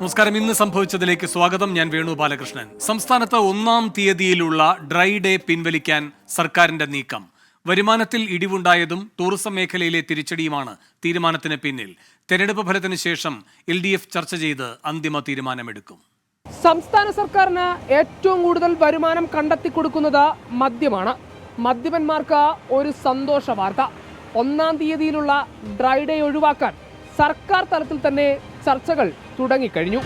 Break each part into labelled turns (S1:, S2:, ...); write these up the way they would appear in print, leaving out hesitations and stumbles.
S1: നമസ്കാരം. ഇന്ന് സംഭവിച്ചതിലേക്ക് സ്വാഗതം. ഞാൻ വേണു ബാലകൃഷ്ണൻ. സംസ്ഥാനത്ത് 1-ാം തീയതിയിലുള്ള ഡ്രൈ ഡേ പിൻവലിക്കാൻ സർക്കാരിന്റെ നീക്കം. വരുമാനത്തിൽ ഇടിവുണ്ടായതും ടൂറിസം മേഖലയിലെ തിരിച്ചടിയുമാണ് തീരുമാനത്തിന് പിന്നിൽ. തെരഞ്ഞെടുപ്പ് ഫലത്തിന് ശേഷം LDF ചർച്ച ചെയ്ത് അന്തിമ തീരുമാനമെടുക്കും.
S2: സംസ്ഥാന സർക്കാരിന് ഏറ്റവും കൂടുതൽ വരുമാനം കണ്ടെത്തിക്കൊടുക്കുന്നത് മദ്യമാണ്. മദ്യപന്മാർക്ക് ഒരു സന്തോഷ വാർത്ത. 1-ാം തീയതിയിലുള്ള ഡ്രൈ ഡേ ഒഴിവാക്കാൻ സർക്കാർ തലത്തിൽ തന്നെ ചർച്ചകൾ തുടങ്ങിക്കഴിഞ്ഞു.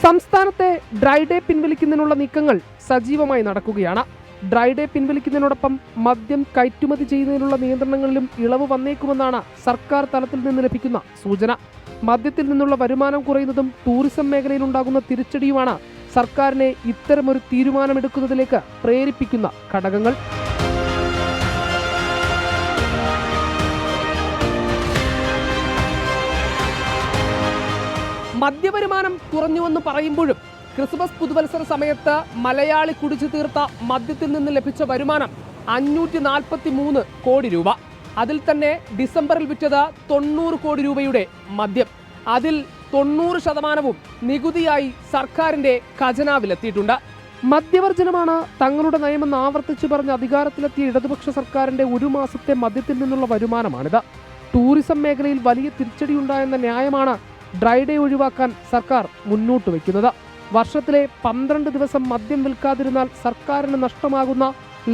S2: സംസ്ഥാനത്തെ ഡ്രൈ ഡേ പിൻവലിക്കുന്നതിനുള്ള നീക്കങ്ങൾ സജീവമായി നടക്കുകയാണ്. ഡ്രൈ ഡേ പിൻവലിക്കുന്നതിനോടൊപ്പം മദ്യം കയറ്റുമതി ചെയ്യുന്നതിനുള്ള നിയന്ത്രണങ്ങളിലും ഇളവ് വന്നേക്കുമെന്നാണ് സർക്കാർ തലത്തിൽ നിന്ന് ലഭിക്കുന്ന സൂചന. മദ്യത്തിൽ നിന്നുള്ള വരുമാനം കുറയുന്നതും ടൂറിസം മേഖലയിൽ ഉണ്ടാകുന്ന തിരിച്ചടിയുമാണ് സർക്കാരിനെ ഇത്തരമൊരു തീരുമാനമെടുക്കുന്നതിലേക്ക് പ്രേരിപ്പിക്കുന്ന ഘടകങ്ങൾ. മദ്യവരുമാനം കുറഞ്ഞുവെന്ന് പറയുമ്പോഴും ക്രിസ്മസ് പുതുവത്സര സമയത്ത് മലയാളി കുടിച്ചു തീർത്ത മദ്യത്തിൽ നിന്ന് ലഭിച്ച വരുമാനം 543 കോടി രൂപ. അതിൽ തന്നെ ഡിസംബറിൽ വിറ്റത് 90 കോടി രൂപയുടെ മദ്യം. അതിൽ 90% നികുതിയായി സർക്കാരിന്റെ ഖജനാവിലെത്തിയിട്ടുണ്ട്. മദ്യവർജനമാണ് തങ്ങളുടെ നയമെന്ന് ആവർത്തിച്ചു പറഞ്ഞ് അധികാരത്തിലെത്തിയ ഇടതുപക്ഷ സർക്കാരിന്റെ ഒരു മാസത്തെ മദ്യത്തിൽ നിന്നുള്ള വരുമാനമാണിത്. ടൂറിസം മേഖലയിൽ വലിയ തിരിച്ചടിയുണ്ടായെന്ന ന്യായമാണ് ഡ്രൈ ഡേ ഒഴിവാക്കാൻ സർക്കാർ മുന്നോട്ട് വയ്ക്കുന്നത്. വർഷത്തിലെ 12 ദിവസം മദ്യം വിൽക്കാതിരുന്നാൽ സർക്കാരിന് നഷ്ടമാകുന്ന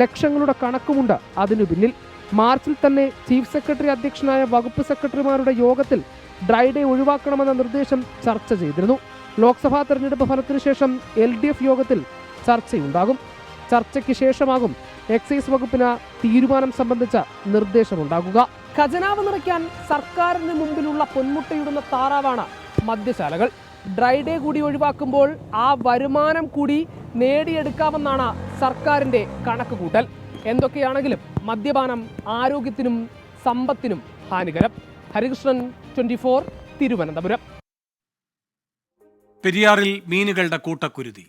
S2: ലക്ഷങ്ങളുടെ കണക്കുമുണ്ട് അതിനു പിന്നിൽ. മാർച്ചിൽ തന്നെ ചീഫ് സെക്രട്ടറി അധ്യക്ഷനായ വകുപ്പ് സെക്രട്ടറിമാരുടെ യോഗത്തിൽ ഡ്രൈ ഡേ ഒഴിവാക്കണമെന്ന നിർദ്ദേശം ചർച്ച ചെയ്തിരുന്നു. ലോക്സഭാ തെരഞ്ഞെടുപ്പ് ഫലത്തിനു ശേഷം LDF യോഗത്തിൽ ചർച്ചയുണ്ടാകും. ചർച്ചയ്ക്ക് ശേഷമാകും എക്സൈസ് വകുപ്പിന് തീരുമാനം സംബന്ധിച്ച നിർദ്ദേശമുണ്ടാകുക. ഖജനാവ് നിറയ്ക്കാൻ സർക്കാരിന് മുമ്പിലുള്ള പൊന്മുട്ടയിടുന്ന താറാവാണ് മദ്യശാലകൾ. ഡ്രൈ ഡേ കൂടി ഒഴിവാക്കുമ്പോൾ ആ വരുമാനം കൂടി നേടിയെടുക്കാമെന്നാണ് സർക്കാരിന്റെ കണക്കുകൂട്ടൽ. എന്തൊക്കെയാണെങ്കിലും മദ്യപാനം ആരോഗ്യത്തിനും സമ്പത്തിനും ഹാനികരം. ഹരികൃഷ്ണൻ, 24, തിരുവനന്തപുരം.
S1: പെരിയാറിൽ മീനുകളുടെ കൂട്ടക്കുരുതി.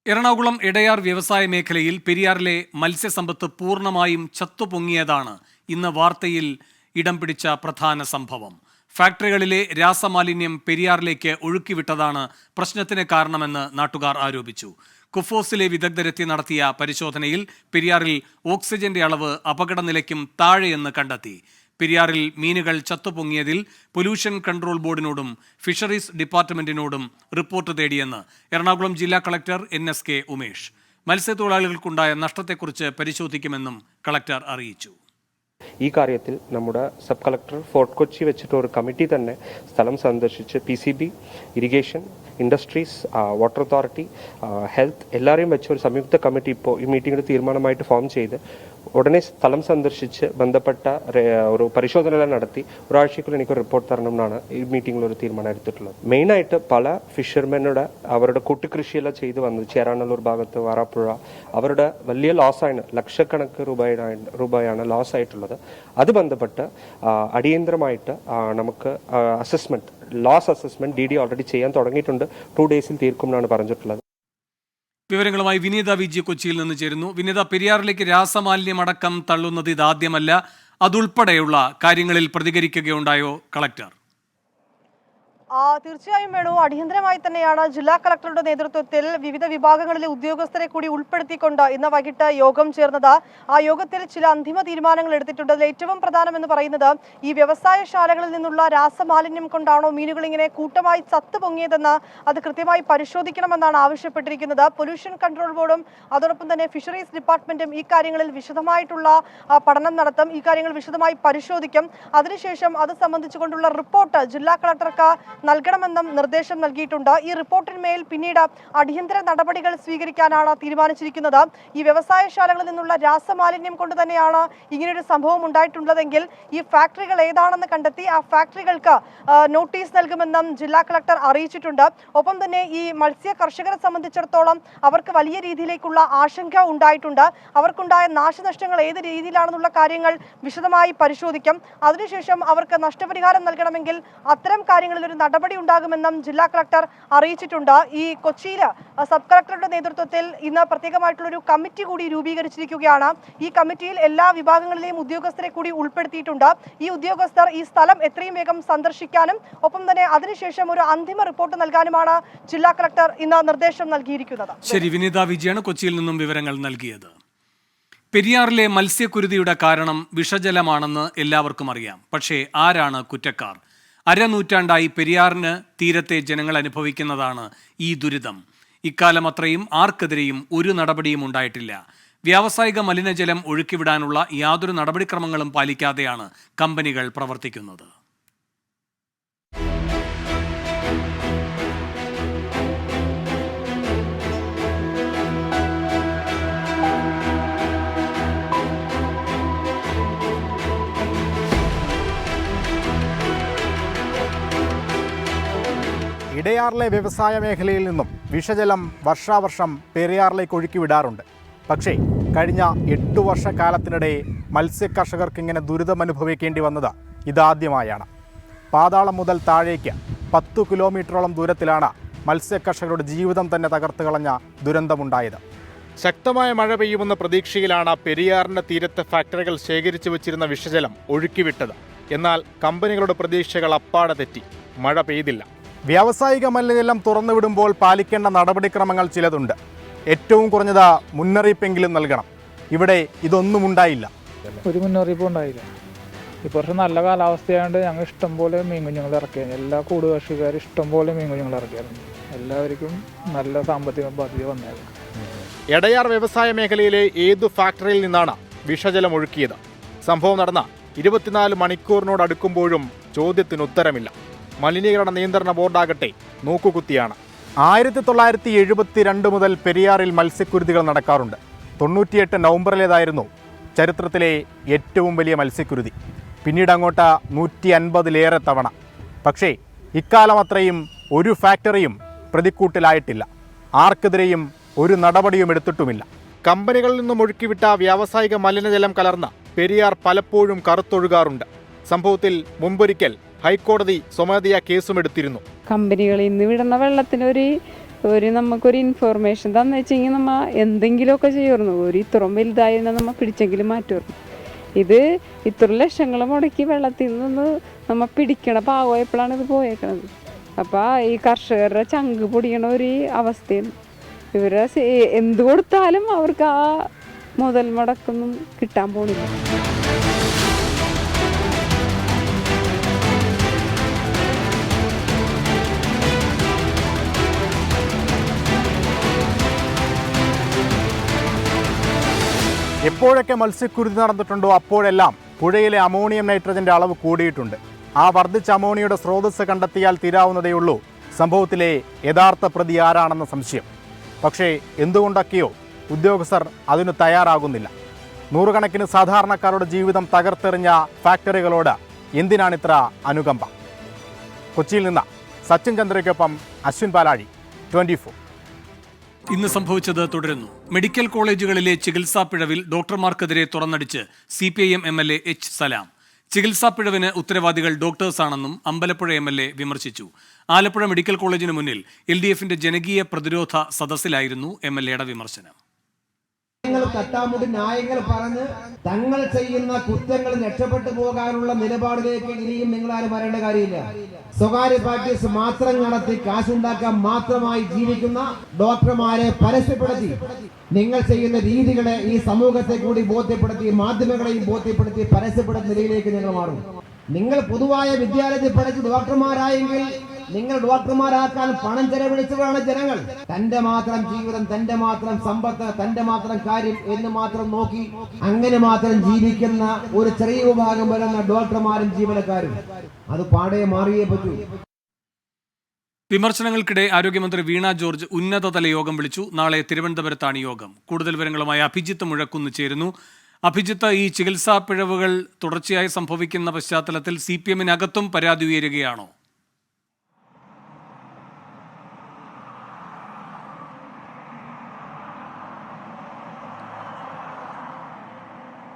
S1: എറണാകുളം ഇടയാർ വ്യവസായ മേഖലയിൽ പെരിയാറിലെ മത്സ്യസമ്പത്ത് പൂർണ്ണമായും ചത്തുപൊങ്ങിയതാണ് ഇന്ന് വാർത്തയിൽ ഇടം പിടിച്ച പ്രധാന സംഭവം. ഫാക്ടറികളിലെ രാസമാലിന്യം പെരിയാറിലേക്ക് ഒഴുക്കിവിട്ടതാണ് പ്രശ്നത്തിന് കാരണമെന്ന് നാട്ടുകാർ ആരോപിച്ചു. കുഫോസിലെ വിദഗ്ധരെത്തി നടത്തിയ പരിശോധനയിൽ പെരിയാറിൽ ഓക്സിജന്റെ അളവ് അപകടനിലയ്ക്കും താഴെയെന്ന് കണ്ടെത്തി. പെരിയാറിൽ മീനുകൾ ചത്തുപൊങ്ങിയതിൽ പൊല്യൂഷൻ കൺട്രോൾ ബോർഡിനോടും ഫിഷറീസ് ഡിപ്പാർട്ട്മെന്റിനോടും റിപ്പോർട്ട് തേടിയെന്ന് എറണാകുളം ജില്ലാ കളക്ടർ NSK ഉമേഷ്. മത്സ്യത്തൊഴിലാളികൾക്കുണ്ടായ നഷ്ടത്തെക്കുറിച്ച് പരിശോധിക്കുമെന്നും കളക്ടർ അറിയിച്ചു.
S3: ഈ കാര്യത്തിൽ നമ്മുടെ സബ് കളക്ടർ ഫോർട്ട് കൊച്ചി വെച്ചിട്ട് ഒരു കമ്മിറ്റി തന്നെ സ്ഥലം സന്ദർശിച്ച് PCB, irrigation, industries, water authority, health എല്ലാവരെയും വെച്ച് ഒരു സംയുക്ത കമ്മിറ്റി ഇപ്പോൾ ഈ മീറ്റിംഗിൽ തീരുമാനമായിട്ട് ഫോം ചെയ്ത് ഉടനെ സ്ഥലം സന്ദർശിച്ച് ബന്ധപ്പെട്ട ഒരു പരിശോധന നടത്തി ഒരാഴ്ചക്കുള്ളിൽ എനിക്ക് റിപ്പോർട്ട് തരണം എന്നാണ് ഈ മീറ്റിംഗിൽ ഒരു തീരുമാനം എടുത്തിട്ടുള്ളത്. മെയിനായിട്ട് പല ഫിഷർമെനുടെ അവരുടെ കൂട്ടുകൃഷിയെല്ലാം ചെയ്തു വന്നത് ചേരാനല്ലൂർ ഭാഗത്ത്, വാറാപ്പുഴ, അവരുടെ വലിയ ലോസാണ്, ലക്ഷക്കണക്ക് രൂപയാണ് ലോസ് ആയിട്ടുള്ളത്. അത് ബന്ധപ്പെട്ട് അടിയന്തരമായിട്ട് നമുക്ക് assessment, loss assessment DD already ചെയ്യാൻ തുടങ്ങിയിട്ടുണ്ട്. 2 ഡേയ്സിൽ തീർക്കും എന്നാണ് പറഞ്ഞിട്ടുള്ളത്.
S1: വിവരങ്ങളുമായി വിനീത VG കൊച്ചിയിൽ നിന്ന് ചേരുന്നു. വിനീത, പെരിയാറിലേക്ക് രാസമാലിന്യമടക്കം തള്ളുന്നത് ഇതാദ്യമല്ല. അതുൾപ്പെടെയുള്ള കാര്യങ്ങളിൽ പ്രതികരിക്കുകയുണ്ടായോ കളക്ടർ?
S4: തീർച്ചയായും വേണു, അടിയന്തരമായി തന്നെയാണ് ജില്ലാ കളക്ടറുടെ നേതൃത്വത്തിൽ വിവിധ വിഭാഗങ്ങളിലെ ഉദ്യോഗസ്ഥരെ കൂടി ഉൾപ്പെടുത്തിക്കൊണ്ട് ഇന്ന് വൈകിട്ട് യോഗം ചേർന്നത്. ആ യോഗത്തിൽ ചില അന്തിമ തീരുമാനങ്ങൾ എടുത്തിട്ടുണ്ട്. അതിൽ ഏറ്റവും പ്രധാനമെന്ന് പറയുന്നത് ഈ വ്യവസായശാലകളിൽ നിന്നുള്ള രാസമാലിന്യം കൊണ്ടാണോ മീനുകൾ ഇങ്ങനെ കൂട്ടമായി ചത്തുപൊങ്ങിയതെന്ന് അത് കൃത്യമായി പരിശോധിക്കണമെന്നാണ് ആവശ്യപ്പെട്ടിരിക്കുന്നത്. പൊല്യൂഷൻ കൺട്രോൾ ബോർഡും അതോടൊപ്പം തന്നെ ഫിഷറീസ് ഡിപ്പാർട്ട്മെന്റും ഈ കാര്യങ്ങളിൽ വിശദമായിട്ടുള്ള പഠനം നടത്തും. ഈ കാര്യങ്ങൾ വിശദമായി പരിശോധിക്കും. അതിനുശേഷം അത് സംബന്ധിച്ചുകൊണ്ടുള്ള റിപ്പോർട്ട് ജില്ലാ കളക്ടർക്ക് നൽകണമെന്നും നിർദ്ദേശം നൽകിയിട്ടുണ്ട്. ഈ റിപ്പോർട്ടിന്മേൽ പിന്നീട് അടിയന്തര നടപടികൾ സ്വീകരിക്കാനാണ് തീരുമാനിച്ചിരിക്കുന്നത്. ഈ വ്യവസായശാലകളിൽ നിന്നുള്ള രാസമാലിന്യം കൊണ്ട് തന്നെയാണ് ഇങ്ങനെയൊരു സംഭവം ഉണ്ടായിട്ടുള്ളതെങ്കിൽ ഈ ഫാക്ടറികൾ ഏതാണെന്ന് കണ്ടെത്തി ആ ഫാക്ടറികൾക്ക് നോട്ടീസ് നൽകുമെന്നും ജില്ലാ കളക്ടർ അറിയിച്ചിട്ടുണ്ട്. ഒപ്പം തന്നെ ഈ മത്സ്യ കർഷകരെ സംബന്ധിച്ചിടത്തോളം അവർക്ക് വലിയ രീതിയിലേക്കുള്ള ആശങ്ക ഉണ്ടായിട്ടുണ്ട്. അവർക്കുണ്ടായ നാശനഷ്ടങ്ങൾ ഏത് രീതിയിലാണെന്നുള്ള കാര്യങ്ങൾ വിശദമായി പരിശോധിക്കും. അതിനുശേഷം അവർക്ക് നഷ്ടപരിഹാരം നൽകണമെങ്കിൽ അത്തരം കാര്യങ്ങളിൽ ഒരു നടപടി ഉണ്ടാകുമെന്നും ജില്ലാ കളക്ടർ അറിയിച്ചിട്ടുണ്ട്. ഈ കൊച്ചിയിൽ സബ് കളക്ടറുടെ നേതൃത്വത്തിൽ ഇന്ന് പ്രത്യേകമായിട്ടുള്ളൊരു കമ്മിറ്റി കൂടി രൂപീകരിച്ചിരിക്കുകയാണ്. ഈ കമ്മിറ്റിയിൽ എല്ലാ വിഭാഗങ്ങളിലെയും ഉദ്യോഗസ്ഥരെ കൂടി ഉൾപ്പെടുത്തിയിട്ടുണ്ട്. ഈ ഉദ്യോഗസ്ഥർ ഈ സ്ഥലം എത്രയും വേഗം സന്ദർശിക്കാനും ഒപ്പം തന്നെ അതിനുശേഷം ഒരു അന്തിമ റിപ്പോർട്ട് നൽകാനുമാണ് ജില്ലാ കളക്ടർ ഇന്ന് നിർദ്ദേശം നൽകിയിരിക്കുന്നത്.
S1: ശരി, വിനീത വിജയാണ് കൊച്ചിയിൽ നിന്നും വിവരങ്ങൾ നൽകിയത്. പെരിയാറിലെ മത്സ്യക്കുരുതിയുടെ കാരണം വിഷജലമാണെന്ന് എല്ലാവർക്കും അറിയാം. പക്ഷേ ആരാണ് കുറ്റക്കാർ? അരനൂറ്റാണ്ടായി പെരിയാറിന് തീരത്തെ ജനങ്ങൾ അനുഭവിക്കുന്നതാണ് ഈ ദുരിതം. ഇക്കാലം അത്രയും ആർക്കെതിരെയും ഒരു നടപടിയും ഉണ്ടായിട്ടില്ല. വ്യാവസായിക മലിനജലം ഒഴുക്കിവിടാനുള്ള യാതൊരു നടപടിക്രമങ്ങളും പാലിക്കാതെയാണ് കമ്പനികൾ പ്രവർത്തിക്കുന്നത്.
S5: ഇടയാറിലെ വ്യവസായ മേഖലയിൽ നിന്നും വിഷജലം വർഷാവർഷം പെരിയാറിലേക്ക് ഒഴുക്കിവിടാറുണ്ട്. പക്ഷേ കഴിഞ്ഞ 8 വർഷക്കാലത്തിനിടെ മത്സ്യകർഷകർക്ക് ഇങ്ങനെ ദുരിതമനുഭവിക്കേണ്ടി വന്നത് ഇതാദ്യമായാണ്. പാതാളം മുതൽ താഴേക്ക് 10 കിലോമീറ്ററോളം ദൂരത്തിലാണ് മത്സ്യകർഷകരുടെ ജീവിതം തന്നെ തകർത്ത് കളഞ്ഞ ദുരന്തമുണ്ടായത്. ശക്തമായ മഴ പെയ്യുമെന്ന പ്രതീക്ഷയിലാണ് പെരിയാറിൻ്റെ തീരത്തെ ഫാക്ടറികൾ ശേഖരിച്ചു വച്ചിരുന്ന വിഷജലം ഒഴുക്കിവിട്ടത്. എന്നാൽ കമ്പനികളുടെ പ്രതീക്ഷകൾ അപ്പാടെ തെറ്റി. മഴ പെയ്തില്ല. വ്യാവസായിക മലിനജലം തുറന്നുവിടുമ്പോൾ പാലിക്കേണ്ട നടപടിക്രമങ്ങൾ ചിലതുണ്ട്. ഏറ്റവും കുറഞ്ഞത് മുന്നറിയിപ്പെങ്കിലും നൽകണം. ഇവിടെ ഇതൊന്നും ഉണ്ടായില്ല.
S6: ഒരു മുന്നറിയിപ്പും ഉണ്ടായില്ല. ഇപ്രാവശ്യം നല്ല കാലാവസ്ഥയായതുകൊണ്ട് ഞങ്ങൾ ഇഷ്ടംപോലെ മീൻകുഞ്ഞുങ്ങൾ ഇറക്കിയായിരുന്നു. എല്ലാ കൂടുകർഷകർ ഇഷ്ടംപോലെ മീൻകുഞ്ഞുങ്ങൾ ഇറക്കിയായിരുന്നു. എല്ലാവർക്കും നല്ല സാമ്പത്തിക ബാധ്യത വന്നായിരുന്നു.
S5: എടയാർ വ്യവസായ മേഖലയിലെ ഏതു ഫാക്ടറിയിൽ നിന്നാണ് വിഷജലം ഒഴുക്കിയത്? സംഭവം നടന്ന 24 മണിക്കൂറിനോടടുക്കുമ്പോഴും ചോദ്യത്തിന് ഉത്തരമില്ല. മലിനീകരണ നിയന്ത്രണ ബോർഡാകട്ടെ നോക്കുകുത്തിയാണ്. 1972 മുതൽ പെരിയാറിൽ മത്സ്യക്കുരുതികൾ നടക്കാറുണ്ട്. 98 നവംബറിലേതായിരുന്നു ചരിത്രത്തിലെ ഏറ്റവും വലിയ മത്സ്യക്കുരുതി. പിന്നീട് അങ്ങോട്ട് 150-ലേറെ തവണ. പക്ഷേ ഇക്കാലം അത്രയും ഒരു ഫാക്ടറിയും പ്രതിക്കൂട്ടിലായിട്ടില്ല. ആർക്കെതിരെയും ഒരു നടപടിയും എടുത്തിട്ടുമില്ല. കമ്പനികളിൽ നിന്നും ഒഴുക്കിവിട്ട വ്യാവസായിക മലിനജലം കലർന്ന പെരിയാർ പലപ്പോഴും കറുത്തൊഴുകാറുണ്ട്. സംഭവത്തിൽ മുമ്പൊരിക്കൽ ഹൈക്കോടതി സ്വമേധയാ കേസുമെടുത്തിരുന്നു.
S7: കമ്പനികളിൽ നിന്ന് വിടുന്ന വെള്ളത്തിന് ഒരു നമുക്കൊരു ഇൻഫോർമേഷൻ തന്നു വെച്ചെങ്കിൽ നമ്മൾ എന്തെങ്കിലുമൊക്കെ ചെയ്യുമായിരുന്നു. ഇത്രയും വലുതായി നമ്മൾ പിടിച്ചെങ്കിലും മാറ്റുമായിരുന്നു. ഇത് ഇത്ര ലക്ഷങ്ങൾ മുടക്കി വെള്ളത്തിൽ നിന്ന് നമ്മൾ പിടിക്കണ പാകമായപ്പോഴാണ് ഇത് പോയേക്കണത്. അപ്പോൾ ഈ കർഷകരുടെ ചങ്ക് പൊടിയണ ഒരു അവസ്ഥയാണ്. ഇവരെ എന്ത് കൊടുത്താലും അവർക്ക് ആ മുതൽ മുടക്കൊന്നും കിട്ടാൻ പോണില്ല.
S5: എപ്പോഴൊക്കെ മത്സ്യക്കുരുതി നടന്നിട്ടുണ്ടോ അപ്പോഴെല്ലാം പുഴയിലെ അമോണിയം നൈട്രജന്റെ അളവ് കൂടിയിട്ടുണ്ട്. ആ വർദ്ധിച്ച അമോണിയയുടെ സ്രോതസ് കണ്ടെത്തിയാൽ തീരാവുന്നതേയുള്ളൂ സംഭവത്തിലെ യഥാർത്ഥ പ്രതി ആരാണെന്ന സംശയം. പക്ഷേ എന്തുകൊണ്ടൊക്കെയോ ഉദ്യോഗസ്ഥർ അതിന് തയ്യാറാകുന്നില്ല. നൂറുകണക്കിന് സാധാരണക്കാരുടെ ജീവിതം തകർത്തെറിഞ്ഞ ഫാക്ടറികളോട് എന്തിനാണിത്ര അനുകമ്പ? കൊച്ചിയിൽ നിന്ന് സച്ചിൻ ചന്ദ്രയ്ക്കൊപ്പം അശ്വിൻ പാലാഴി, 24.
S1: ഇന്ന് സംഭവിച്ചത് തുടരുന്നു. മെഡിക്കൽ കോളേജുകളിലെ ചികിത്സാ പിഴവിൽ ഡോക്ടർമാർക്കെതിരെ തുറന്നടിച്ച് CPIM MLA H. സലാം. ചികിത്സാ പിഴവിന് ഉത്തരവാദികൾ ഡോക്ടേഴ്സാണെന്നും അമ്പലപ്പുഴ MLA വിമർശിച്ചു. ആലപ്പുഴ മെഡിക്കൽ കോളേജിന് മുന്നിൽ LDFന്റെ ജനകീയ പ്രതിരോധ സദസ്സിലായിരുന്നു MLAയുടെ വിമർശനം.
S8: കട്ടാമുടി ന്യായങ്ങൾ പറഞ്ഞ് തങ്ങൾ ചെയ്യുന്ന കുറ്റങ്ങൾ രക്ഷപ്പെട്ടു പോകാനുള്ള നിലപാടിലേക്ക് ഇനിയും നിങ്ങളാരും വരേണ്ട കാര്യമില്ല. സ്വകാര്യ പ്രാക്ടീസ് മാത്രം നടത്തി കാശുണ്ടാക്കാൻ മാത്രമായി ജീവിക്കുന്ന ഡോക്ടർമാരെ പരസ്യപ്പെടുത്തി നിങ്ങൾ ചെയ്യുന്ന രീതികളെ ഈ സമൂഹത്തെ കൂടി ബോധ്യപ്പെടുത്തി മാധ്യമങ്ങളെയും ബോധ്യപ്പെടുത്തി പരസ്യപ്പെടുന്ന നിലയിലേക്ക് നിങ്ങൾ മാറും. നിങ്ങൾ പൊതുവായ വിദ്യാലയത്തിൽ പഠിച്ച് ഡോക്ടർമാരായെങ്കിൽ നിങ്ങൾ ഡോക്ടർമാരാക്കാൻ പണം ചെലവഴിച്ചവരാണ് ജനങ്ങൾ. തന്റെ മാത്രം ജീവിതം, തന്റെ മാത്രം സമ്പത്ത്, തന്റെ മാത്രം കാര്യം എന്ന് മാത്രം നോക്കി അങ്ങനെ മാത്രം ജീവിക്കുന്ന ഒരു ചെറിയ വിഭാഗം വരുന്ന ഡോക്ടർമാരും ജീവനക്കാരും അത് പാടെ മാറിയേ പറ്റൂ.
S1: വിമർശനങ്ങൾക്കിടെ ആരോഗ്യമന്ത്രി വീണ ജോർജ് ഉന്നതതല യോഗം വിളിച്ചു. നാളെ തിരുവനന്തപുരത്താണ് യോഗം. കൂടുതൽ വിവരങ്ങളുമായി അഭിജിത്ത് മുഴക്കുന്ന് ചേരുന്നു. അഭിജിത്ത്, ഈ ചികിത്സാ പിഴവുകൾ തുടർച്ചയായി സംഭവിക്കുന്ന പശ്ചാത്തലത്തിൽ CPM-നകത്തും പരാതി ഉയരുകയാണോ?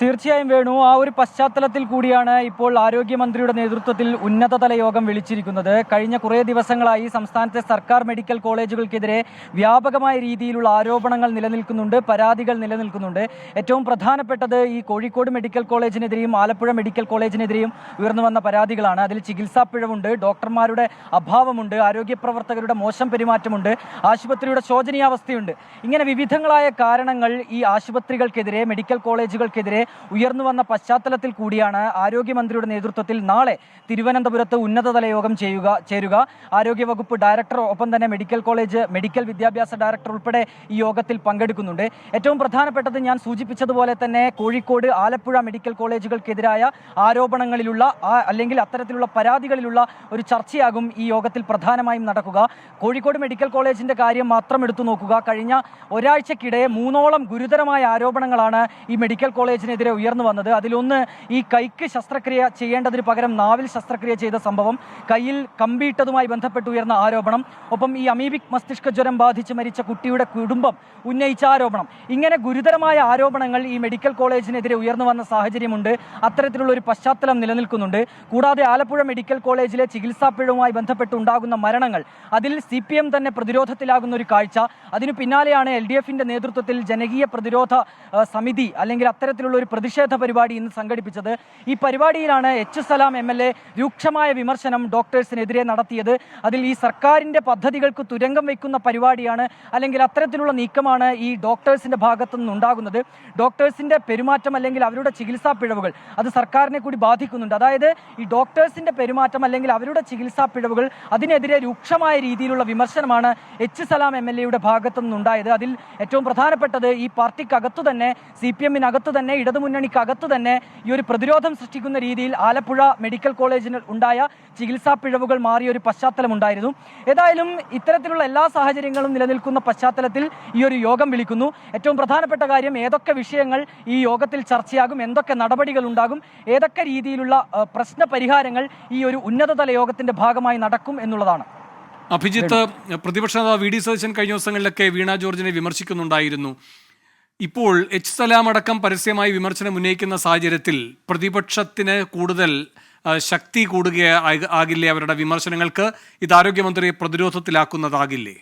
S9: തീർച്ചയായും വേണു, ആ ഒരു പശ്ചാത്തലത്തിൽ കൂടിയാണ് ഇപ്പോൾ ആരോഗ്യമന്ത്രിയുടെ നേതൃത്വത്തിൽ ഉന്നതതല യോഗം വിളിച്ചിരിക്കുന്നത്. കഴിഞ്ഞ കുറേ ദിവസങ്ങളായി സംസ്ഥാനത്തെ സർക്കാർ മെഡിക്കൽ കോളേജുകൾക്കെതിരെ വ്യാപകമായ രീതിയിലുള്ള ആരോപണങ്ങൾ നിലനിൽക്കുന്നുണ്ട്, പരാതികൾ നിലനിൽക്കുന്നുണ്ട്. ഏറ്റവും പ്രധാനപ്പെട്ടത് ഈ കോഴിക്കോട് മെഡിക്കൽ കോളേജിനെതിരെയും ആലപ്പുഴ മെഡിക്കൽ കോളേജിനെതിരെയും ഉയർന്നു വന്ന പരാതികളാണ്. അതിൽ ചികിത്സാ പിഴവുണ്ട്, ഡോക്ടർമാരുടെ അഭാവമുണ്ട്, ആരോഗ്യ പ്രവർത്തകരുടെ മോശം പെരുമാറ്റമുണ്ട്, ആശുപത്രിയുടെ ശോചനീയാവസ്ഥയുണ്ട്. ഇങ്ങനെ വിവിധങ്ങളായ കാരണങ്ങൾ ഈ ആശുപത്രികൾക്കെതിരെ, മെഡിക്കൽ കോളേജുകൾക്കെതിരെ ഉയർന്നു വന്ന പശ്ചാത്തലത്തിൽ കൂടിയാണ് ആരോഗ്യമന്ത്രിയുടെ നേതൃത്വത്തിൽ നാളെ തിരുവനന്തപുരത്ത് ഉന്നതതല യോഗം ചേരുക. ആരോഗ്യവകുപ്പ് ഡയറക്ടർ, ഒപ്പം തന്നെ മെഡിക്കൽ കോളേജ് മെഡിക്കൽ വിദ്യാഭ്യാസ ഡയറക്ടർ ഉൾപ്പെടെ ഈ യോഗത്തിൽ പങ്കെടുക്കുന്നുണ്ട്. ഏറ്റവും പ്രധാനപ്പെട്ടത് ഞാൻ സൂചിപ്പിച്ചതുപോലെ തന്നെ കോഴിക്കോട്, ആലപ്പുഴ മെഡിക്കൽ കോളേജുകൾക്കെതിരായ ആരോപണങ്ങളിലുള്ള അല്ലെങ്കിൽ അത്തരത്തിലുള്ള പരാതികളിലുള്ള ഒരു ചർച്ചയാകും ഈ യോഗത്തിൽ പ്രധാനമായും നടക്കുക. കോഴിക്കോട് മെഡിക്കൽ കോളേജിന്റെ കാര്യം മാത്രം എടുത്തു നോക്കുക. കഴിഞ്ഞ ഒരാഴ്ചക്കിടെ 3ഓളം ഗുരുതരമായ ആരോപണങ്ങളാണ് ഈ മെഡിക്കൽ കോളേജിനെതിരെ ഉയർന്നു വന്നത്. അതിലൊന്ന് ഈ കൈക്ക് ശസ്ത്രക്രിയ ചെയ്യേണ്ടതിന് പകരം നാവിൽ ശസ്ത്രക്രിയ ചെയ്ത സംഭവം, കയ്യിൽ കമ്പിയിട്ടതുമായി ബന്ധപ്പെട്ട് ഉയർന്ന ആരോപണം, ഒപ്പം ഈ അമീബിക് മസ്തിഷ്ക ജ്വരം ബാധിച്ച് മരിച്ച കുട്ടിയുടെ കുടുംബം ഉന്നയിച്ച ആരോപണം. ഇങ്ങനെ ഗുരുതരമായ ആരോപണങ്ങൾ ഈ മെഡിക്കൽ കോളേജിനെതിരെ ഉയർന്നു വന്ന സാഹചര്യമുണ്ട്. അത്തരത്തിലുള്ള ഒരു പശ്ചാത്തലം നിലനിൽക്കുന്നുണ്ട്. കൂടാതെ ആലപ്പുഴ മെഡിക്കൽ കോളേജിലെ ചികിത്സാ പിഴവുമായി ബന്ധപ്പെട്ട് ഉണ്ടാകുന്ന മരണങ്ങൾ, അതിൽ CPM തന്നെ പ്രതിരോധത്തിലാകുന്ന ഒരു കാഴ്ച. അതിനു പിന്നാലെയാണ് LDFന്റെ നേതൃത്വത്തിൽ ജനകീയ പ്രതിരോധ സമിതി അല്ലെങ്കിൽ അത്തരത്തിലുള്ള ഒരു പ്രതിഷേധ പരിപാടി ഇന്ന് സംഘടിപ്പിച്ചത്. ഈ പരിപാടിയിലാണ് H. സലാം MLA രൂക്ഷമായ വിമർശനം ഡോക്ടേഴ്സിനെതിരെ നടത്തിയത്. അതിൽ ഈ സർക്കാരിൻ്റെ പദ്ധതികൾക്ക് തുരങ്കം വയ്ക്കുന്ന പരിപാടിയാണ് അല്ലെങ്കിൽ അത്തരത്തിലുള്ള നീക്കമാണ് ഈ ഡോക്ടേഴ്സിൻ്റെ ഭാഗത്തു നിന്നുണ്ടാകുന്നത്. ഡോക്ടേഴ്സിൻ്റെ പെരുമാറ്റം അല്ലെങ്കിൽ അവരുടെ ചികിത്സാ പിഴവുകൾ അത് സർക്കാരിനെ കൂടി ബാധിക്കുന്നുണ്ട്. അതായത് ഈ ഡോക്ടേഴ്സിൻ്റെ പെരുമാറ്റം അല്ലെങ്കിൽ അവരുടെ ചികിത്സാ പിഴവുകൾ, അതിനെതിരെ രൂക്ഷമായ രീതിയിലുള്ള വിമർശനമാണ് H. സലാം MLAയുടെ ഭാഗത്തു നിന്നുണ്ടായത്. അതിൽ ഏറ്റവും പ്രധാനപ്പെട്ടത് ഈ പാർട്ടിക്കകത്തു തന്നെ, CPMനകത്ത് തന്നെ, ഇടതുമുന്നണിക്കകത്ത് തന്നെ ഈ ഒരു പ്രതിരോധം സൃഷ്ടിക്കുന്ന രീതിയിൽ ആലപ്പുഴ മെഡിക്കൽ കോളേജിന് ഉണ്ടായ ചികിത്സാ പിഴവുകൾ മാറിയ ഒരു പശ്ചാത്തലമുണ്ടായിരുന്നു. ഏതായാലും ഇത്തരത്തിലുള്ള എല്ലാ സാഹചര്യങ്ങളും നിലനിൽക്കുന്ന പശ്ചാത്തലത്തിൽ ഈ ഒരു യോഗം വിളിക്കുന്നു. ഏറ്റവും പ്രധാനപ്പെട്ട കാര്യം, ഏതൊക്കെ വിഷയങ്ങൾ ഈ യോഗത്തിൽ ചർച്ചയാകും, എന്തൊക്കെ നടപടികൾ ഉണ്ടാകും, ഏതൊക്കെ രീതിയിലുള്ള പ്രശ്ന പരിഹാരങ്ങൾ ഈ ഒരു ഉന്നതതല യോഗത്തിന്റെ ഭാഗമായി നടക്കും എന്നുള്ളതാണ്.
S1: അഭിജിത്ത്, പ്രതിപക്ഷ നേതാവ് VD സതീശൻ കഴിഞ്ഞ ദിവസങ്ങളിലൊക്കെ വീണ ജോർജിനെ വിമർശിക്കുന്നുണ്ടായിരുന്നു. ഇപ്പോൾ H. സലാം അടക്കം പരസ്യമായി വിമർശനം ഉന്നയിക്കുന്ന സാഹചര്യത്തിൽ പ്രതിപക്ഷത്തിന് കൂടുതൽ ശക്തി കൂടുകയാകില്ലേ അവരുടെ വിമർശനങ്ങൾക്ക്? ഇത് ആരോഗ്യമന്ത്രിയെ പ്രതിരോധത്തിലാക്കുന്നതാകില്ലേ?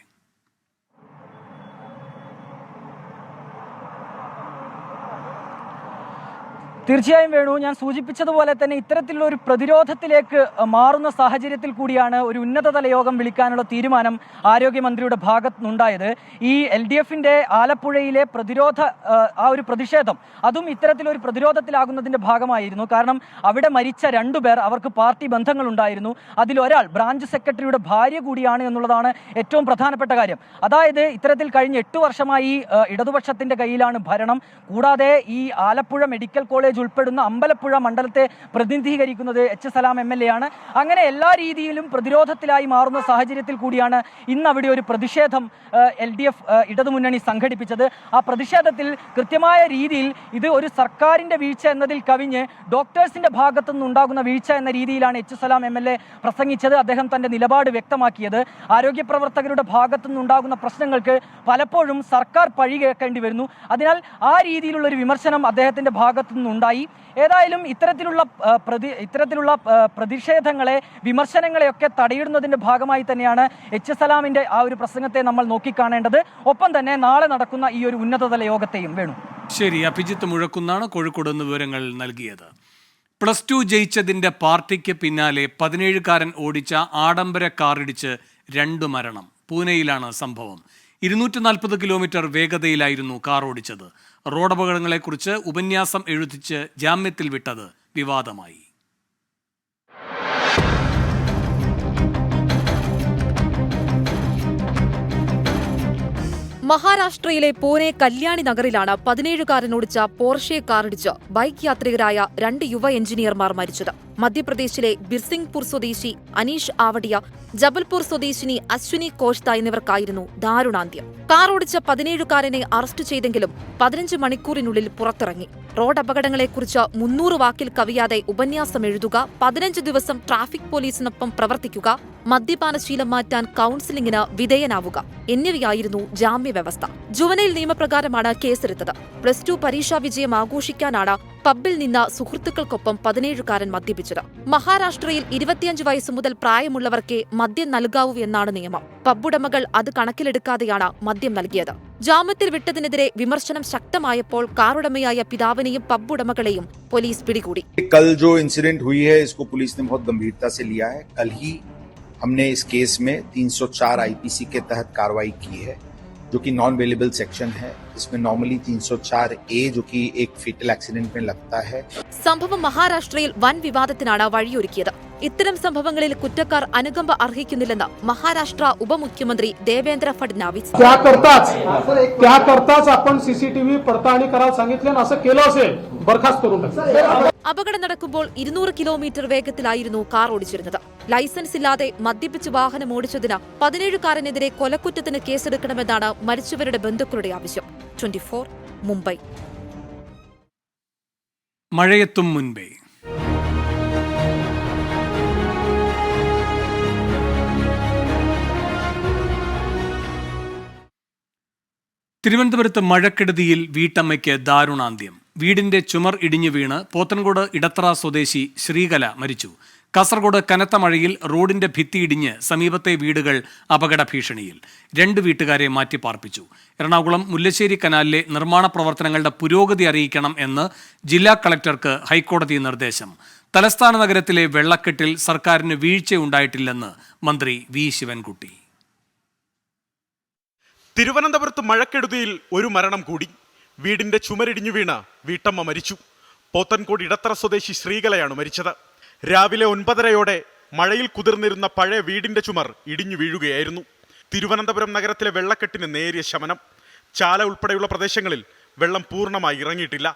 S9: തീർച്ചയായും വേണു, ഞാൻ സൂചിപ്പിച്ചതുപോലെ തന്നെ ഇത്തരത്തിലുള്ള ഒരു പ്രതിരോധത്തിലേക്ക് മാറുന്ന സാഹചര്യത്തിൽ കൂടിയാണ് ഒരു ഉന്നതതല യോഗം വിളിക്കാനുള്ള തീരുമാനം ആരോഗ്യമന്ത്രിയുടെ ഭാഗത്തു നിന്നുണ്ടായത്. ഈ LDFന്റെ ആലപ്പുഴയിലെ ആ ഒരു പ്രതിഷേധം, അതും ഇത്തരത്തിലൊരു പ്രതിരോധത്തിലാകുന്നതിന്റെ ഭാഗമായിരുന്നു. കാരണം അവിടെ മരിച്ച 2 പേർ, അവർക്ക് പാർട്ടി ബന്ധങ്ങളുണ്ടായിരുന്നു. അതിലൊരാൾ ബ്രാഞ്ച് സെക്രട്ടറിയുടെ ഭാര്യ കൂടിയാണ് എന്നുള്ളതാണ് ഏറ്റവും പ്രധാനപ്പെട്ട കാര്യം. അതായത് ഇത്തരത്തിൽ കഴിഞ്ഞ 8 വർഷമായി ഇടതുപക്ഷത്തിന്റെ കയ്യിലാണ് ഭരണം. കൂടാതെ ഈ ആലപ്പുഴ മെഡിക്കൽ കോളേജ് ഉൾപ്പെടുന്ന അമ്പലപ്പുഴ മണ്ഡലത്തെ പ്രതിനിധീകരിക്കുന്നത് H. സലാം MLA ആണ്. അങ്ങനെ എല്ലാ രീതിയിലും പ്രതിരോധത്തിലായി മാറുന്ന സാഹചര്യത്തിൽ കൂടിയാണ് ഇന്ന് അവിടെ ഒരു പ്രതിഷേധം LDF ഇടതുമുന്നണി സംഘടിപ്പിച്ചത്. ആ പ്രതിഷേധത്തിൽ കൃത്യമായ രീതിയിൽ ഇത് ഒരു സർക്കാരിന്റെ വീഴ്ച എന്നതിൽ കവിഞ്ഞ് ഡോക്ടേഴ്സിന്റെ ഭാഗത്തു നിന്നുണ്ടാകുന്ന വീഴ്ച എന്ന രീതിയിലാണ് H. സലാം MLA പ്രസംഗിച്ചത്. അദ്ദേഹം തന്റെ നിലപാട് വ്യക്തമാക്കിയത്. ആരോഗ്യ പ്രവർത്തകരുടെ ഭാഗത്തു നിന്നുണ്ടാകുന്ന പ്രശ്നങ്ങൾക്ക് പലപ്പോഴും സർക്കാർ പഴി കേൾക്കേണ്ടി വരുന്നു. അതിനാൽ ആ രീതിയിലുള്ള ഒരു വിമർശനം അദ്ദേഹത്തിന്റെ ഭാഗത്തു നിന്നുണ്ടായി. ഏതായാലും ഇത്തരത്തിലുള്ള പ്രതിഷേധങ്ങളെ, വിമർശനങ്ങളെയൊക്കെ തടയിടുന്നതിന്റെ ഭാഗമായി തന്നെയാണ് H. സലാമിന്റെ ആ ഒരു പ്രസംഗത്തെ നമ്മൾ നോക്കിക്കാണേണ്ടത്. ഒപ്പം തന്നെ നാളെ നടക്കുന്ന ഈ ഒരു ഉന്നതതല യോഗത്തെയും. വേണു,
S1: ശരി. അഭിജിത്ത് മുഴക്കുന്നാണ് കോഴിക്കോട് നിന്ന് വിവരങ്ങൾ നൽകിയത്. +2 ജയിച്ചതിന്റെ പാർട്ടിക്ക് പിന്നാലെ 17കാരൻ ഓടിച്ച ആഡംബര കാറിടിച്ച് 2 മരണം. പൂനെയിലാണ് സംഭവം. 240 കിലോമീറ്റർ വേഗതയിലായിരുന്നു കാർ ഓടിച്ചത്. റോഡപകടങ്ങളെക്കുറിച്ച് ഉപന്യാസം എഴുതിച്ച് ജാമ്യത്തിൽ വിട്ടത് വിവാദമായി.
S10: മഹാരാഷ്ട്രയിലെ പൂനെ കല്യാണി നഗറിലാണ് 17കാരൻ ഓടിച്ച പോർഷെ കാറിടിച്ച് ബൈക്ക് യാത്രികരായ 2 യുവ എഞ്ചിനീയർമാർ മരിച്ചത്. മധ്യപ്രദേശിലെ ബിർസിംഗ്പൂർ സ്വദേശി അനീഷ് ആവടിയ, ജബൽപൂർ സ്വദേശിനി അശ്വിനി കോഷ്ത എന്നിവർക്കായിരുന്നു ദാരുണാന്ത്യം. കാർ ഓടിച്ച 17കാരനെ അറസ്റ്റ് ചെയ്തെങ്കിലും 15 മണിക്കൂറിനുള്ളിൽ പുറത്തിറങ്ങി. റോഡ് അപകടങ്ങളെക്കുറിച്ച് 300 വാക്കിൽ കവിയാതെ ഉപന്യാസം എഴുതുക, 15 ദിവസം ട്രാഫിക് പോലീസിനൊപ്പം പ്രവർത്തിക്കുക, മദ്യപാനശീലം മാറ്റാൻ കൌൺസിലിംഗിന് വിധേയനാവുക എന്നിവയായിരുന്നു ജാമ്യവ്യവസ്ഥ. ജുവനൈൽ നിയമപ്രകാരമാണ് കേസെടുത്തത്. +2 പരീക്ഷാ വിജയം ആഘോഷിക്കാനാണ് പബ്ബിൽ നിന്ന് സുഹൃത്തുക്കൾക്കൊപ്പം 17കാരൻ മദ്യപിച്ചത്. മഹാരാഷ്ട്രയിൽ 25 വയസ്സ് മുതൽ പ്രായമുള്ളവർക്കേ മദ്യം നൽകാവൂ എന്നാണ് നിയമം. പബ്ബുടമകൾ അത് കണക്കിലെടുക്കാതെയാണ് മദ്യം നൽകിയത്. ജാമ്യത്തിൽ വിട്ടതിനെതിരെ വിമർശനം ശക്തമായപ്പോൾ കാറുടമയായ പിതാവിനെയും പബ്ബുടമകളെയും പോലീസ് പിടികൂടി.
S11: कल जो इंसिडेंट हुई है इसको पुलिस ने बहुत गंभीरता से लिया है. कल ही हमने इस केस में 304 आईपीसी के तहत कार्रवाई की है, जो कि नॉन वेलेबल सेक्शन है. इसमें नॉर्मली 304A जो कि एक फेटल एक्सीडेंट में लगता है.
S10: സംഭവം മഹാരാഷ്ട്രയിൽ വൻ വിവാദത്തിനാണ് വഴിയൊരുക്കിയത്. ഇത്തരം സംഭവങ്ങളിൽ കുറ്റക്കാർ അനുകമ്പ അർഹിക്കുന്നില്ലെന്ന് മഹാരാഷ്ട്ര ഉപമുഖ്യമന്ത്രി ദേവേന്ദ്ര ഫഡ്നാവിസ്.
S12: आपण सीसीटीव्ही पडताळणी करायला सांगितलं असं केलं असेल बरखास्त करून
S10: അപകടം നടക്കുമ്പോൾ 200 കിലോമീറ്റർ വേഗത്തിലായിരുന്നു കാർ ഓടിച്ചിരുന്നത്. ലൈസൻസ് ഇല്ലാതെ മദ്യപിച്ച് വാഹനം ഓടിച്ചതിന് 17കാരനെതിരെ കൊലക്കുറ്റത്തിന് കേസെടുക്കണമെന്നാണ് മരിച്ചവരുടെ ബന്ധുക്കളുടെ ആവശ്യം. 24 മുംബൈ.
S1: മഴയെത്തും മുൻപേ തിരുവനന്തപുരത്ത് മഴക്കെടുതിയിൽ വീട്ടമ്മയ്ക്ക് ദാരുണാന്ത്യം. വീടിന്റെ ചുമർ ഇടിഞ്ഞു വീണ് പോത്തൻകോട് ഇടത്തറ സ്വദേശി ശ്രീകല മരിച്ചു. കാസർഗോഡ് കനത്ത മഴയിൽ റോഡിന്റെ ഭിത്തി ഇടിഞ്ഞ് സമീപത്തെ വീടുകൾ അപകട ഭീഷണിയിൽ. 2 വീട്ടുകാരെ മാറ്റിപ്പാർപ്പിച്ചു. എറണാകുളം മുല്ലശ്ശേരി കനാലിലെ നിർമ്മാണ പ്രവർത്തനങ്ങളുടെ പുരോഗതി അറിയിക്കണം എന്ന് ജില്ലാ കളക്ടർക്ക് ഹൈക്കോടതി നിർദ്ദേശം. തലസ്ഥാന നഗരത്തിലെ വെള്ളക്കെട്ടിൽ സർക്കാരിന് വീഴ്ചയുണ്ടായിട്ടില്ലെന്ന് മന്ത്രി വി ശിവൻകുട്ടി.
S13: തിരുവനന്തപുരത്ത് മഴക്കെടുതിയിൽ ഒരു മരണം കൂടി. വീടിന്റെ ചുമരിടിഞ്ഞു വീണ് വീട്ടമ്മ മരിച്ചു. പോത്തൻകോട് ഇടത്തറ സ്വദേശി ശ്രീകലയാണ് മരിച്ചത്. രാവിലെ 9:30 മഴയിൽ കുതിർന്നിരുന്ന പഴയ വീടിന്റെ ചുമർ ഇടിഞ്ഞു വീഴുകയായിരുന്നു. തിരുവനന്തപുരം നഗരത്തിലെ വെള്ളക്കെട്ടിന് നേരിയ ശമനം. ചാല ഉൾപ്പെടെയുള്ള പ്രദേശങ്ങളിൽ വെള്ളം പൂർണ്ണമായി ഇറങ്ങിയിട്ടില്ല.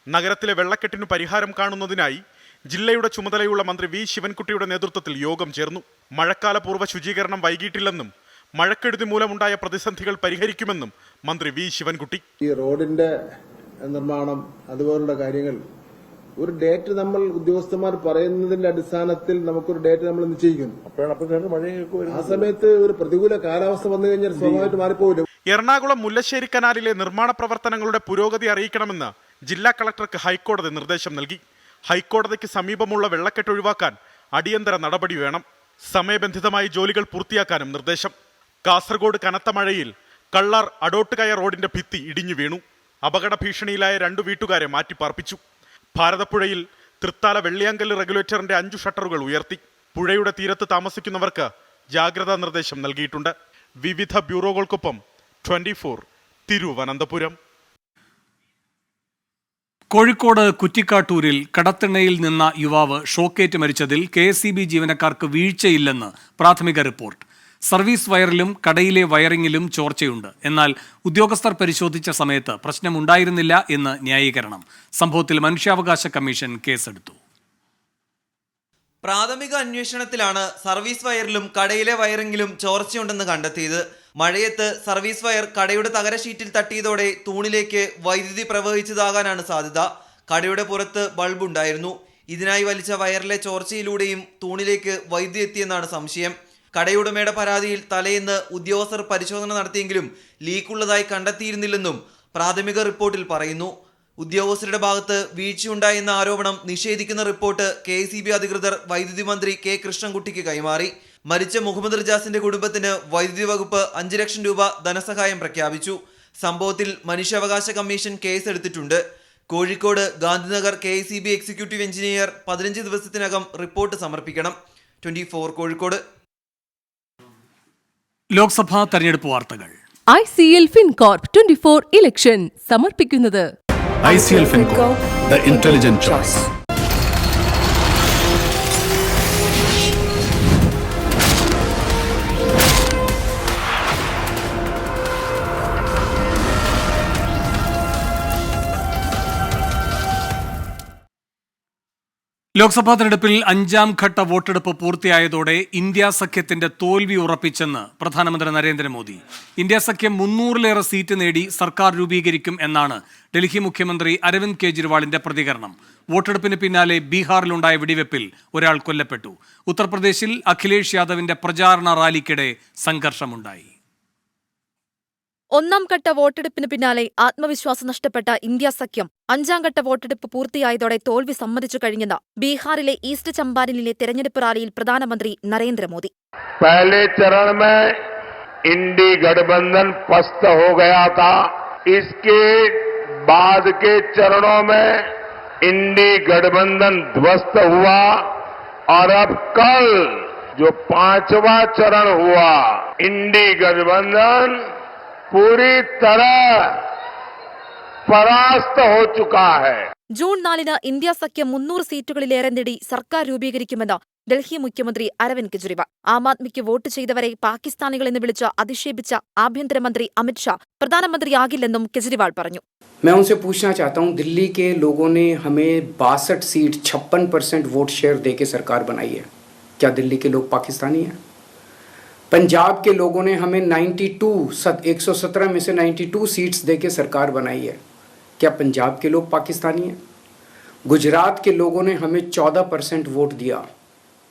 S13: നഗരത്തിലെ വെള്ളക്കെട്ടിന് പരിഹാരം കാണുന്നതിനായി ജില്ലയുടെ ചുമതലയുള്ള മന്ത്രി വി ശിവൻകുട്ടിയുടെ നേതൃത്വത്തിൽ യോഗം ചേർന്നു. മഴക്കാലപൂർവ്വ ശുചീകരണം വൈകിട്ടില്ലെന്നും മഴക്കെടുതി മൂലമുണ്ടായ പ്രതിസന്ധികൾ പരിഹരിക്കുമെന്നും മന്ത്രി വി ശിവൻകുട്ടി.
S14: ഈ റോഡിന്റെ നിർമ്മാണം അതുപോലുള്ള കാര്യങ്ങൾ ഒരു ഡേറ്റ് നമ്മൾ ഉദ്യോഗസ്ഥന്മാർ പറയുന്നതിന്റെ അടിസ്ഥാനത്തിൽ നമുക്കൊരു ഡേറ്റ് നമ്മൾ നിശ്ചയിക്കുന്നു. ആ സമയത്ത് ഒരു പ്രതികൂല കാലാവസ്ഥ വന്നു കഴിഞ്ഞാൽ സ്വാഭാവികമായിട്ട് മാറിപ്പോവില്ല.
S13: എറണാകുളം മുല്ലശ്ശേരി കനാലിലെ നിർമ്മാണ പ്രവർത്തനങ്ങളുടെ പുരോഗതി അറിയിക്കണമെന്ന് ജില്ലാ കളക്ടർക്ക് ഹൈക്കോടതി നിർദ്ദേശം നൽകി. ഹൈക്കോടതിക്ക് സമീപമുള്ള വെള്ളക്കെട്ട് ഒഴിവാക്കാൻ അടിയന്തര നടപടി വേണം. സമയബന്ധിതമായി ജോലികൾ പൂർത്തിയാക്കാനും നിർദ്ദേശം. കാസർഗോഡ് കനത്ത മഴയിൽ കള്ളാർ അടോട്ടുകയ റോഡിന്റെ ഭിത്തി ഇടിഞ്ഞു വീണു. അപകട ഭീഷണിയിലായ 2 വീട്ടുകാരെ മാറ്റിപ്പാർപ്പിച്ചു. ഭാരതപ്പുഴയിൽ തൃത്താല വെള്ളിയാങ്കല്ല് റെഗുലേറ്ററിന്റെ 5 ഷട്ടറുകൾ ഉയർത്തി. പുഴയുടെ തീരത്ത് താമസിക്കുന്നവർക്ക് ജാഗ്രതാ നിർദ്ദേശം നൽകിയിട്ടുണ്ട്. വിവിധ ബ്യൂറോകൾക്കൊപ്പം 24 തിരുവനന്തപുരം.
S1: കോഴിക്കോട് കുറ്റിക്കാട്ടൂരിൽ കടത്തിണ്ണയിൽ നിന്ന യുവാവ് ഷോക്കേറ്റ് മരിച്ചതിൽ KSEB ജീവനക്കാർക്ക് വീഴ്ചയില്ലെന്ന് പ്രാഥമിക റിപ്പോർട്ട്. സർവീസ് വയറിലും കടയിലെ വയറിംഗിലും ചോർച്ചയുണ്ട്. എന്നാൽ ഉദ്യോഗസ്ഥർ പരിശോധിച്ച സമയത്ത് പ്രശ്നമുണ്ടായിരുന്നില്ല എന്ന് ന്യായീകരണം. സംഭവത്തിൽ മനുഷ്യാവകാശ കമ്മീഷൻ കേസെടുത്തു.
S15: പ്രാഥമിക അന്വേഷണത്തിലാണ് സർവീസ് വയറിലും കടയിലെ വയറിംഗിലും ചോർച്ചയുണ്ടെന്ന് കണ്ടെത്തിയത്. മഴയത്ത് സർവീസ് വയർ കടയുടെ തകര ഷീറ്റിൽ തട്ടിയതോടെ തൂണിലേക്ക് വൈദ്യുതി പ്രവഹിച്ചതാകാനാണ് സാധ്യത. കടയുടെ പുറത്ത് ബൾബ് ഉണ്ടായിരുന്നു. ഇതിനായി വലിച്ച വയറിലെ ചോർച്ചയിലൂടെയും തൂണിലേക്ക് വൈദ്യുതി എത്തിയെന്നാണ് സംശയം. കടയുടമയുടെ പരാതിയിൽ തലേന്ന് ഉദ്യോഗസ്ഥർ പരിശോധന നടത്തിയെങ്കിലും ലീക്കുള്ളതായി കണ്ടെത്തിയിരുന്നില്ലെന്നും പ്രാഥമിക റിപ്പോർട്ടിൽ പറയുന്നു. ഉദ്യോഗസ്ഥരുടെ ഭാഗത്ത് വീഴ്ചയുണ്ടായെന്ന ആരോപണം നിഷേധിക്കുന്ന റിപ്പോർട്ട് KSEB അധികൃതർ വൈദ്യുതി മന്ത്രി K കൃഷ്ണൻകുട്ടിക്ക് കൈമാറി. മരിച്ച മുഹമ്മദ് റിജാസിന്റെ കുടുംബത്തിന് വൈദ്യുതി വകുപ്പ് 5 ലക്ഷം രൂപ ധനസഹായം പ്രഖ്യാപിച്ചു. സംഭവത്തിൽ മനുഷ്യാവകാശ കമ്മീഷൻ കേസെടുത്തിട്ടുണ്ട്. Kozhikode Gandhinagar KSEB executive engineer 15 ദിവസത്തിനകം റിപ്പോർട്ട് സമർപ്പിക്കണം. 24 കോഴിക്കോട്.
S1: ലോക്സഭാ തെരഞ്ഞെടുപ്പ് വാർത്തകൾ.
S16: ICL FinCorp 24 ഇലക്ഷൻ സമർപ്പിക്കുന്നത്
S17: ICL FinCorp, the intelligent choice.
S1: Lok Sabha തെരഞ്ഞെടുപ്പിൽ 5ാം ഘട്ട വോട്ടെടുപ്പ് പൂർത്തിയായതോടെ ഇന്ത്യ സഖ്യത്തിന്റെ തോൽവി ഉറപ്പിച്ചെന്ന് പ്രധാനമന്ത്രി നരേന്ദ്രമോദി. ഇന്ത്യ സഖ്യം 300-ലേറെ സീറ്റ് നേടി സർക്കാർ രൂപീകരിക്കും എന്നാണ് ഡൽഹി മുഖ്യമന്ത്രി അരവിന്ദ് കെജ്രിവാളിന്റെ പ്രതികരണം. വോട്ടെടുപ്പിന് പിന്നാലെ ബീഹാറിലുണ്ടായ വെടിവെപ്പിൽ ഒരാൾ കൊല്ലപ്പെട്ടു. ഉത്തർപ്രദേശിൽ അഖിലേഷ് യാദവിന്റെ പ്രചാരണ റാലിക്കിടെ സംഘർഷമുണ്ടായി.
S10: ഒന്നാം ഘട്ട വോട്ടെടുപ്പിന് പിന്നാലെ ആത്മവിശ്വാസം നഷ്ടപ്പെട്ട ഇന്ത്യ സഖ്യം അഞ്ചാം ഘട്ട വോട്ടെടുപ്പ് പൂർത്തിയായതോടെ തോൽവി സമ്മതിച്ചു കഴിഞ്ഞെന്ന് ബീഹാറിലെ ഈസ്റ്റ് ചമ്പാരനിലെ തെരഞ്ഞെടുപ്പ് റാലിയിൽ പ്രധാനമന്ത്രി നരേന്ദ്രമോദി.
S18: पहले चरण में इंडी गठबंधन पस्त हो गया था. इसके बाद के चरणों में इंडी गठबंधन ध्वस्त हुआ और अब कल जो 5वां चरण हुआ, इंडी गठबंधन पूरी तरह परास्त हो चुका है.
S10: ജൂൺ 4-ന് ഇന്ത്യ സഖ്യം 300 സീറ്റുകളിലേറെ നേടി സർക്കാർ രൂപീകരിക്കുമെന്ന് ഡൽഹി മുഖ്യമന്ത്രി അരവിന്ദ് കെജ്രിവാൾ. ആം ആദ്മിക്ക് വോട്ട് ചെയ്തവരെ പാകിസ്ഥാനികളെന്ന് വിളിച്ച് അധിക്ഷേപിച്ച ആഭ്യന്തരമന്ത്രി അമിത്ഷാ പ്രധാനമന്ത്രിയാകില്ലെന്നും കെജ്രിവാൾ പറഞ്ഞു.
S19: मैं उनसे पूछना चाहता हूं, दिल्ली के लोगों ने हमें 62 सीट 56% वोट शेयर देके सरकार बनाई है. क्या दिल्ली के लोग पाकिस्तानी हैं? पंजाब के लोगों ने हमें 117 में से 92 सीट्स देके सरकार बनाई है. क्या पंजाब के लोग पाकिस्तानी हैं? गुजरात के लोगों ने हमें 14% वोट दिया.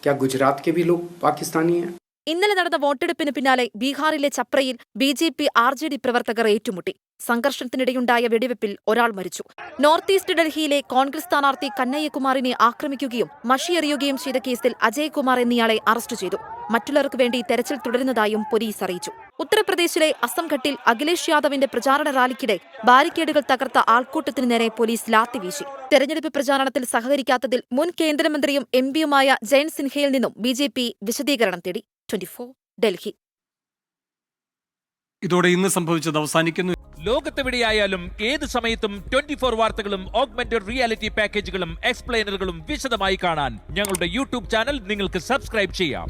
S19: क्या गुजरात के भी लोग पाकिस्तानी हैं?
S10: ഇന്നലെ നടന്ന വോട്ടെടുപ്പിന് പിന്നാലെ ബീഹാറിലെ ചപ്രയിൽ ബി.ജെ.പി. ആർ.ജെ.ഡി. പ്രവർത്തകർ ഏറ്റുമുട്ടി. സംഘർഷത്തിനിടെയുണ്ടായ വെടിവെപ്പിൽ ഒരാൾ മരിച്ചു. നോർത്ത് ഈസ്റ്റ് ഡൽഹിയിലെ കോൺഗ്രസ് സ്ഥാനാർത്ഥി കന്നയ്യകുമാറിനെ ആക്രമിക്കുകയും മഷിയെറിയുകയും ചെയ്ത കേസിൽ അജയ് കുമാർ എന്നയാളെ അറസ്റ്റ് ചെയ്തു. മറ്റുള്ളവർക്ക് വേണ്ടി തെരച്ചിൽ തുടരുന്നതായും പോലീസ് അറിയിച്ചു. ഉത്തർപ്രദേശിലെ അസംഘട്ടിൽ അഖിലേഷ് യാദവിന്റെ പ്രചാരണ റാലിക്കിടെ ബാരിക്കേഡുകൾ തകർത്ത ആൾക്കൂട്ടത്തിനു നേരെ പോലീസ് ലാത്തി വീശി. തെരഞ്ഞെടുപ്പ് പ്രചാരണത്തിൽ സഹകരിക്കാത്തതിൽ മുൻ കേന്ദ്രമന്ത്രിയും എംപിയുമായ ജയന്ത് സിൻഹയിൽ നിന്നും ബി.ജെ.പി. വിശദീകരണം തേടി. 24 ഡൽഹി.
S1: ഇതോടെ ഇന്ന് സംഭവിച്ചത് അവസാനിക്കുന്നു.
S20: ലോകത്തെവിടെയായാലും ഏത് സമയത്തും 24 വാർത്തകളും ഓഗ്മെന്റഡ് റിയാലിറ്റി പാക്കേജുകളും എക്സ്പ്ലെയിനറുകളും വിശദമായി കാണാൻ ഞങ്ങളുടെ യൂട്യൂബ് ചാനൽ നിങ്ങൾക്ക് സബ്സ്ക്രൈബ് ചെയ്യാം.